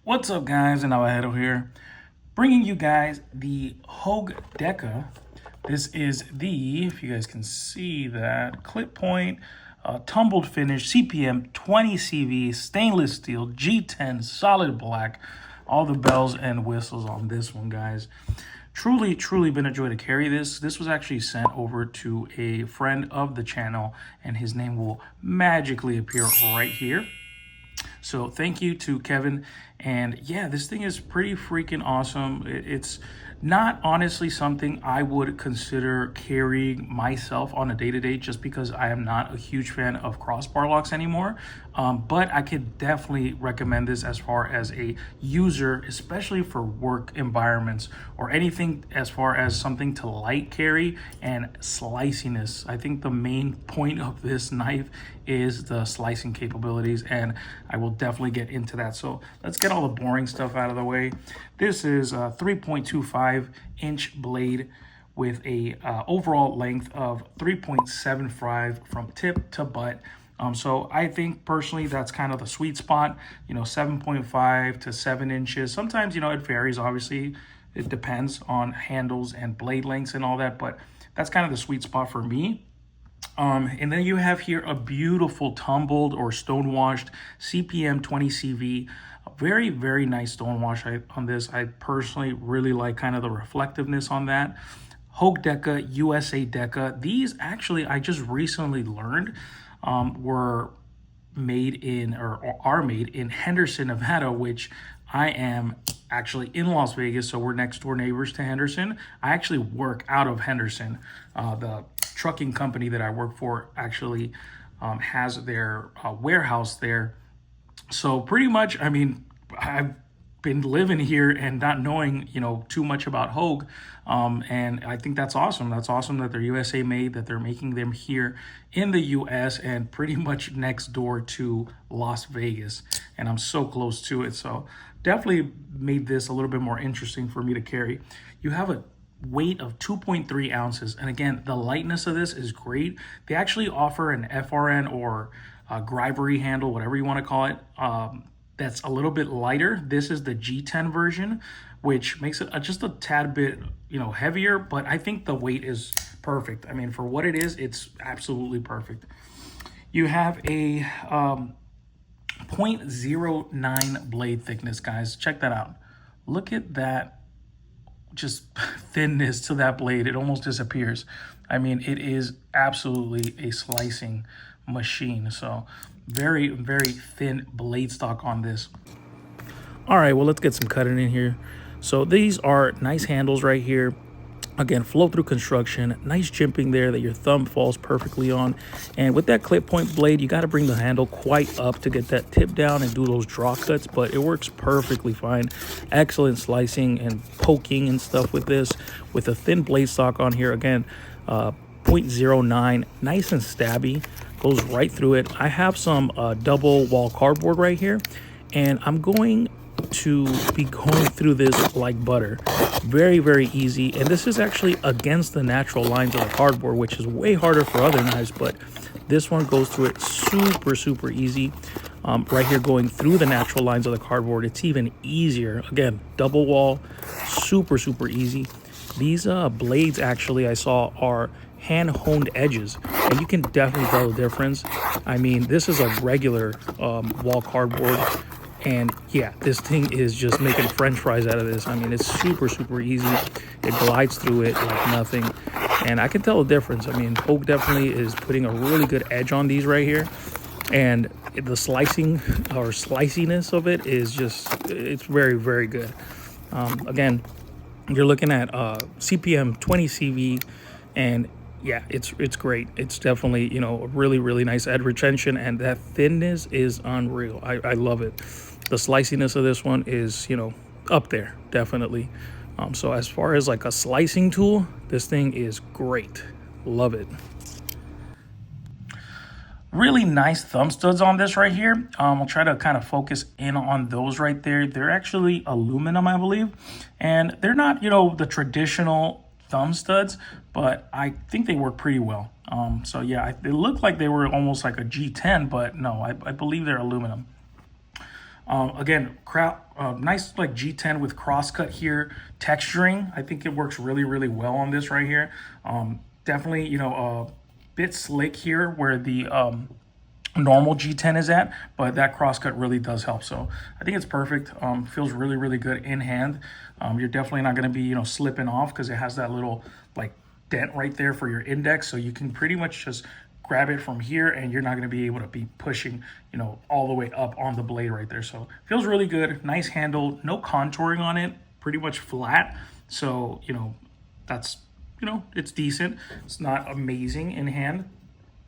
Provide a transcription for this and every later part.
What's up, guys? And Navajedo here, bringing you guys the Hogue Deka. This is the, if you guys can see that, clip point, tumbled finish, CPM-20cv, stainless steel, G10, solid black, all the bells and whistles on this one, guys. Truly been a joy to carry this. This was actually sent over to a friend of the channel, and his name will magically appear right here. So thank you to Kevin. And yeah, this thing is pretty freaking awesome. It's not honestly something I would consider carrying myself on a day-to-day, just because I am not a huge fan of crossbar locks anymore. But I could definitely recommend this as far as a user, especially for work environments or anything as far as something to light carry and sliciness. I think the main point of this knife is the slicing capabilities, and I will definitely get into that. So let's get all the boring stuff out of the way. This is a 3.25 inch blade with a overall length of 3.75 from tip to butt. So I think personally that's kind of the sweet spot, 7.5 to 7 inches. Sometimes, it varies. Obviously, it depends on handles and blade lengths and all that, but that's kind of the sweet spot for me. And then you have here a beautiful tumbled or stonewashed CPM-20cv. A very nice stonewash on this. I personally really like kind of the reflectiveness on that. Hogue Deka, USA Deka. These actually, I just recently learned, were made in, or are made in Henderson, Nevada, which I am actually in Las Vegas, so we're next door neighbors to Henderson. I actually work out of Henderson. The trucking company that I work for actually has their warehouse there. So pretty much, I've been living here and not knowing, too much about Hogue. And I think that's awesome. That's awesome that they're USA made, that they're making them here in the US and pretty much next door to Las Vegas. And I'm so close to it. So definitely made this a little bit more interesting for me to carry. You have a weight of 2.3 ounces. And again, the lightness of this is great. They actually offer an FRN or a Grivery handle, whatever you want to call it, that's a little bit lighter. This is the G10 version, which makes it just a tad bit, heavier, but I think the weight is perfect. For what it is, it's absolutely perfect. You have a 0.09 blade thickness, guys. Check that out. Look at that, just thinness to that blade. It almost disappears. It is absolutely a slicing machine. So very thin blade stock on this. All right, well, let's get some cutting in here. So these are nice handles right here. Again, flow through construction, nice jimping there that your thumb falls perfectly on. And with that clip point blade, you got to bring the handle quite up to get that tip down and do those draw cuts, but it works perfectly fine. Excellent slicing and poking and stuff with this, with a thin blade stock on here. Again, 0.09, nice and stabby, goes right through it. I have some double wall cardboard right here, and I'm going to be going through this like butter. Very easy, and this is actually against the natural lines of the cardboard, which is way harder for other knives, but this one goes through it super easy. Right here, going through the natural lines of the cardboard, it's even easier. Again, double wall, super easy. These blades actually I saw are hand honed edges, and you can definitely tell the difference. This is a regular wall cardboard, and yeah, this thing is just making french fries out of this. It's super easy. It glides through it like nothing, and I can tell the difference. Hogue definitely is putting a really good edge on these right here, and the slicing or sliciness of it is just, it's very good. Again, you're looking at CPM-20cv, and yeah, it's great. It's definitely, a really nice edge retention, and that thinness is unreal. I love it. The sliciness of this one is, up there, definitely. So as far as like a slicing tool, this thing is great. Love it. Really nice thumb studs on this right here. I'll try to kind of focus in on those right there. They're actually aluminum, I believe, and they're not, the traditional thumb studs, but I think they work pretty well. So yeah, they look like they were almost like a G10, but no, I believe they're aluminum. Again, nice like G10 with crosscut here, texturing. I think it works really, really well on this right here. Definitely, you know, a bit slick here where the normal G10 is at, but that crosscut really does help. So I think it's perfect. Feels really, really good in hand. You're definitely not going to be, you know, slipping off because it has that little like dent right there for your index. So you can pretty much just grab it from here and you're not going to be able to be pushing, you know, all the way up on the blade right there. So feels really good. Nice handle, no contouring on it, pretty much flat. So, you know, that's, you know, it's decent. It's not amazing in hand.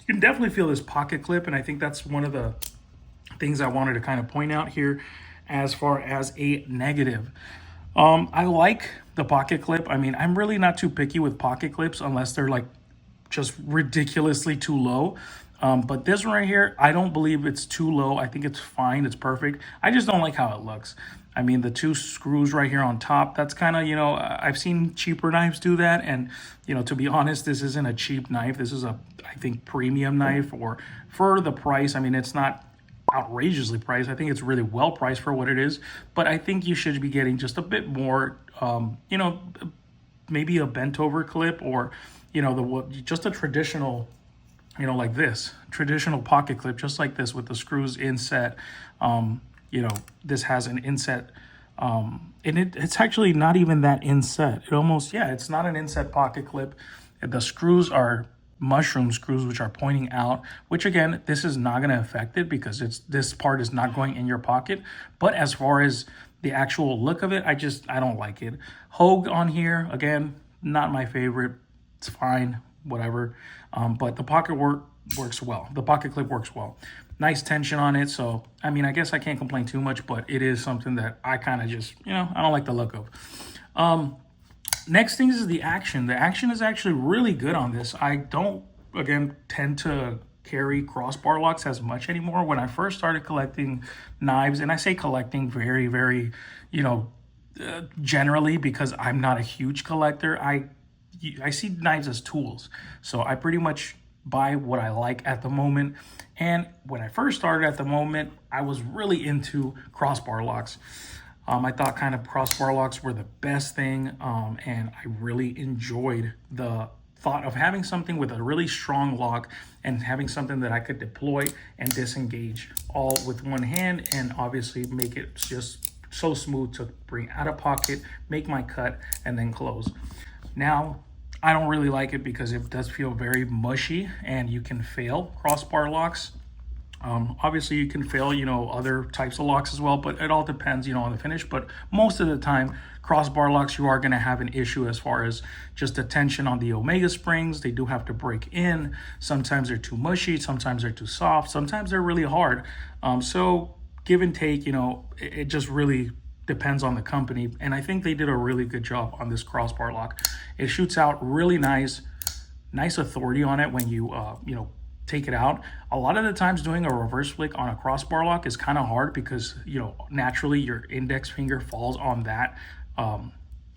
You can definitely feel this pocket clip, and I think that's one of the things I wanted to kind of point out here as far as a negative. I like the pocket clip. I mean, I'm really not too picky with pocket clips unless they're like just ridiculously too low. But this one right here, I don't believe it's too low. I think it's fine. It's perfect. I just don't like how it looks. I mean, the two screws right here on top, that's kind of, you know, I've seen cheaper knives do that. And, you know, to be honest, this isn't a cheap knife. This is a, I think, premium knife, or for the price. I mean, it's not outrageously priced. I think it's really well priced for what it is. But I think you should be getting just a bit more, you know, maybe a bent over clip, or, you know, just a traditional, you know, like this traditional pocket clip, just like this with the screws inset. You know, this has an inset, and it's actually not even that inset. It almost, yeah, it's not an inset pocket clip. The screws are mushroom screws, which are pointing out, which again, this is not going to affect it because this part is not going in your pocket. But as far as the actual look of it, I don't like it. Hogue on here, again, not my favorite. It's fine, whatever. But the pocket works well. The pocket clip works well. Nice tension on it. So, I mean, I guess I can't complain too much, but it is something that I kind of just, you know, I don't like the look of. Next thing is the action. The action is actually really good on this. I don't, again, tend to carry crossbar locks as much anymore. When I first started collecting knives, and I say collecting very, very, you know, generally, because I'm not a huge collector, I see knives as tools. So I pretty much buy what I like at the moment. And when I first started at the moment, I was really into crossbar locks. I thought kind of crossbar locks were the best thing. And I really enjoyed the thought of having something with a really strong lock and having something that I could deploy and disengage all with one hand, and obviously make it just so smooth to bring out of pocket, make my cut, and then close. Now, I don't really like it because it does feel very mushy and you can fail crossbar locks. Obviously you can fail, you know, other types of locks as well, but it all depends, you know, on the finish. But most of the time, crossbar locks, you are going to have an issue as far as just the tension on the omega springs. They do have to break in. Sometimes they're too mushy, sometimes they're too soft, sometimes they're really hard. So give and take, you know, it just really depends on the company. And I think they did a really good job on this crossbar lock. It shoots out really nice authority on it when you, you know, take it out. A lot of the times doing a reverse flick on a crossbar lock is kind of hard because, you know, naturally your index finger falls on that,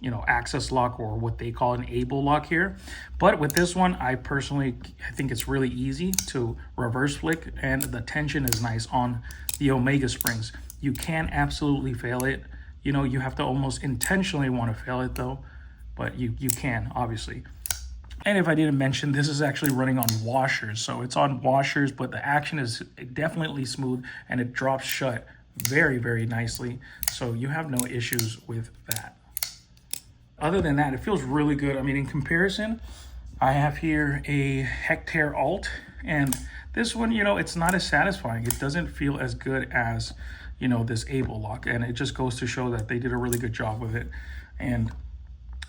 you know, access lock, or what they call an able lock here. But with this one, I think it's really easy to reverse flick, and the tension is nice on the omega springs. You can absolutely fail it. You know, you have to almost intentionally want to fail it though, but you can, obviously. And if I didn't mention, this is actually running on washers. So it's on washers, but the action is definitely smooth and it drops shut very, very nicely. So you have no issues with that. Other than that, it feels really good. I mean, in comparison, I have here a Hectare Alt, and this one, you know, it's not as satisfying. It doesn't feel as good as, you know, this able lock, and it just goes to show that they did a really good job with it. And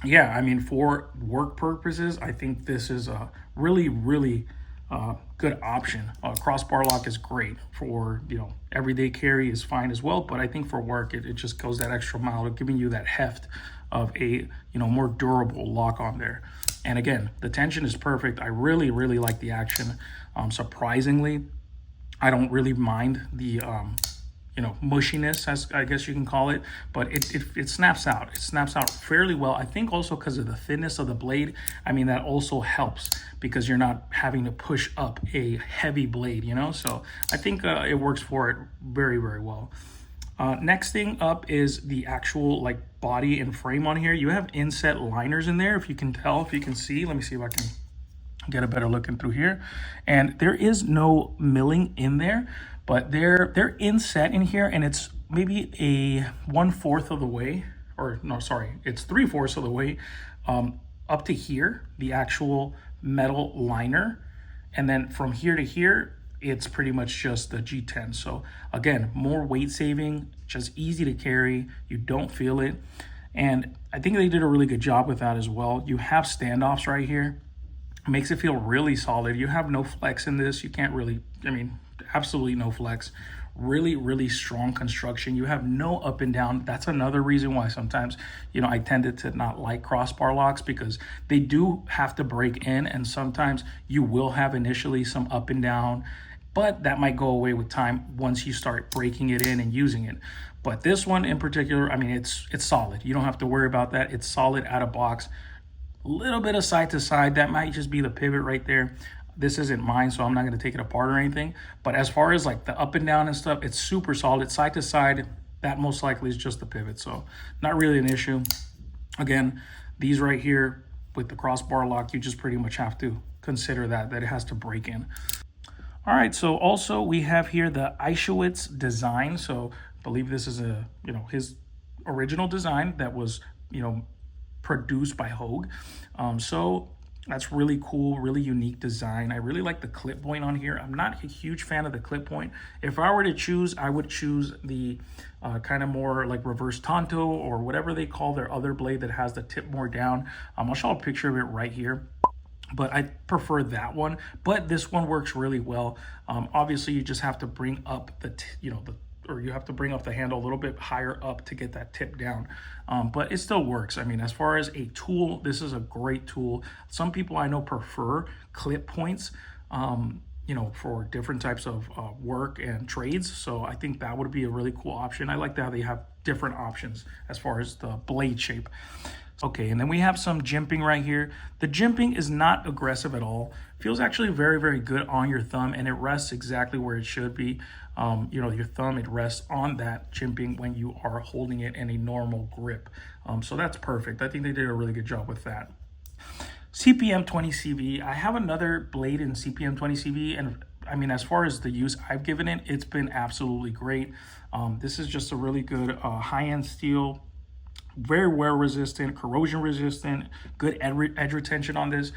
yeah, I mean, for work purposes, I think this is a really, really good option. Crossbar lock is great for, you know, everyday carry is fine as well, but I think for work, it just goes that extra mile, giving you that heft of a, you know, more durable lock on there. And again, the tension is perfect. I really, really like the action. Surprisingly, I don't really mind the, you know, mushiness, as I guess you can call it, but it snaps out. It snaps out fairly well. I think also because of the thinness of the blade. I mean, that also helps because you're not having to push up a heavy blade, you know? So I think it works for it very, very well. Next thing up is the actual like body and frame on here. You have inset liners in there, if you can tell, if you can see. Let me see if I can get a better look in through here. And there is no milling in there, but they're inset in here, and it's maybe a 1/4 of the way, or no, sorry, it's 3/4 of the way up to here, the actual metal liner. And then from here to here, it's pretty much just the G10. So again, more weight saving, just easy to carry. You don't feel it. And I think they did a really good job with that as well. You have standoffs right here. It makes it feel really solid. You have no flex in this. You can't really, I mean, absolutely no flex. Really, really strong construction. You have no up and down. That's another reason why sometimes, you know, I tended to not like crossbar locks, because they do have to break in, and sometimes you will have initially some up and down, but that might go away with time once you start breaking it in and using it. But this one in particular, I mean, it's solid. You don't have to worry about that. It's solid out of box. A little bit of side to side, that might just be the pivot right there. This isn't mine, so I'm not going to take it apart or anything. But as far as like the up and down and stuff, it's super solid. Side to side, that most likely is just the pivot. So not really an issue. Again, these right here with the crossbar lock, you just pretty much have to consider that it has to break in. All right, so also we have here the Eichowitz design. So I believe this is a, you know, his original design that was, you know, produced by Hogue. So that's really cool, really unique design. I really like the clip point on here. I'm not a huge fan of the clip point. If I were to choose, I would choose the kind of more like reverse tanto, or whatever they call their other blade that has the tip more down. I'll show a picture of it right here. But I prefer that one. But this one works really well. Obviously, you just have to bring up the, or you have to bring up the handle a little bit higher up to get that tip down. But it still works. I mean, as far as a tool, this is a great tool. Some people I know prefer clip points, you know, for different types of work and trades. So I think that would be a really cool option. I like how they have different options as far as the blade shape. Okay, and then we have some jimping right here. The jimping is not aggressive at all. Feels actually very, very good on your thumb, and it rests exactly where it should be. You know, your thumb, it rests on that jimping when you are holding it in a normal grip. So that's perfect. I think they did a really good job with that. CPM-20cv. I have another blade in CPM-20cv, and I mean, as far as the use I've given it, it's been absolutely great. This is just a really good high-end steel. Very wear resistant, corrosion resistant, good edge retention on this.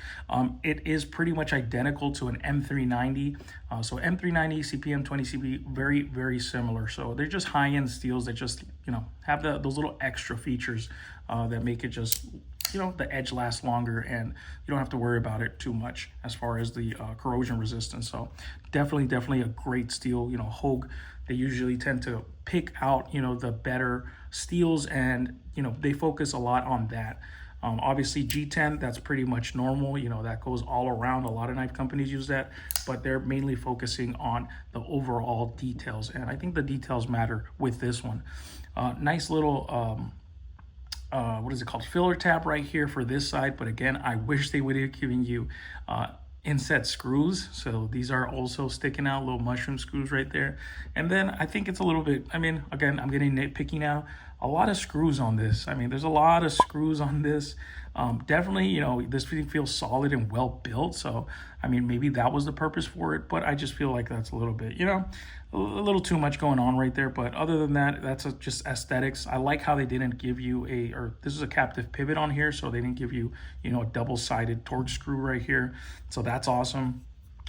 It is pretty much identical to an M390. So M390, CPM-20cv, very, very similar. So they're just high-end steels that just, you know, have those little extra features that make it just, you know, the edge lasts longer, and you don't have to worry about it too much as far as the corrosion resistance. So definitely a great steel. You know, Hogue, they usually tend to pick out, you know, the better steels, and, you know, they focus a lot on that. Obviously G10, that's pretty much normal. You know, that goes all around. A lot of knife companies use that, but they're mainly focusing on the overall details. And I think the details matter with this one. Nice little, what is it called? Filler tab right here for this side. But again, I wish they would have given you inset screws. So these are also sticking out, little mushroom screws right there. And then I think it's a little bit, I mean, again, I'm getting nitpicky now. A lot of screws on this. I mean, there's a lot of screws on this. Definitely, you know, this thing feels solid and well built. So, I mean, maybe that was the purpose for it, but I just feel like that's a little bit, you know, a little too much going on right there. But other than that, that's just aesthetics. I like how they didn't give you this is a captive pivot on here, so they didn't give you, you know, a double-sided torque screw right here. So that's awesome.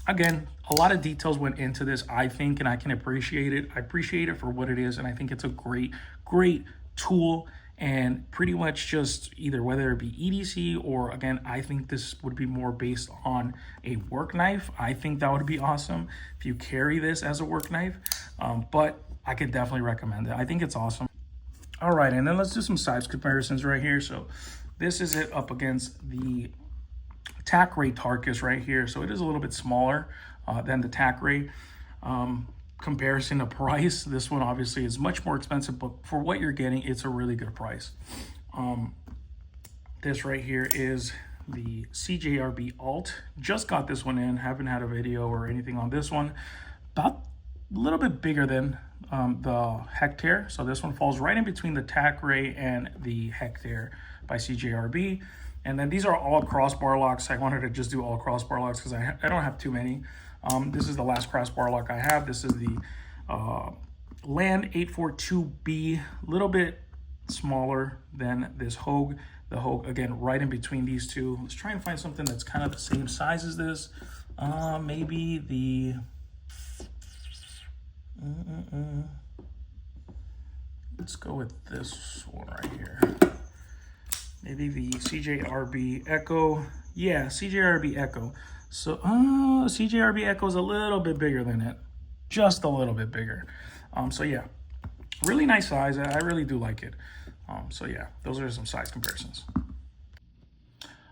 Again, a lot of details went into this, I think, and I can appreciate it. I appreciate it for what it is, and I think it's a great tool. And pretty much just either whether it be EDC or, again, I think this would be more based on a work knife. I think that would be awesome if you carry this as a work knife, but I could definitely recommend it. I think it's awesome. All right, and then let's do some size comparisons right here. So this is it up against the TacRay Tactis right here. So it is a little bit smaller than the TacRay. Comparison to price, this one obviously is much more expensive, but for what you're getting, it's a really good price. This right here is the CJRB Alt. Just got this one in, haven't had a video or anything on this one. About a little bit bigger than the Hectare. So this one falls right in between the Tac Ray and the Hectare by CJRB. And then these are all crossbar locks. I wanted to just do all crossbar locks because I don't have too many. This is the last crossbar lock I have. This is the Land 842B, a little bit smaller than this Hogue. The Hogue, again, right in between these two. Let's try and find something that's kind of the same size as this. Maybe the... Let's go with this one right here. Maybe the CJRB Echo. Yeah, CJRB Echo. So, CJRB Echo is a little bit bigger than it. Just a little bit bigger. So yeah, really nice size. I really do like it. So yeah, those are some size comparisons.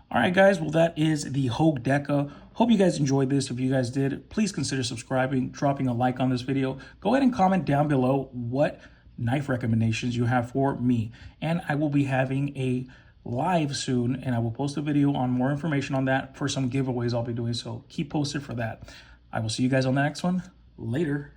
All right, guys. Well, that is the Hogue Deka. Hope you guys enjoyed this. If you guys did, please consider subscribing, dropping a like on this video. Go ahead and comment down below what knife recommendations you have for me. And I will be having a live soon, and I will post a video on more information on that for some giveaways I'll be doing. So keep posted for that. I will see you guys on the next one. Later.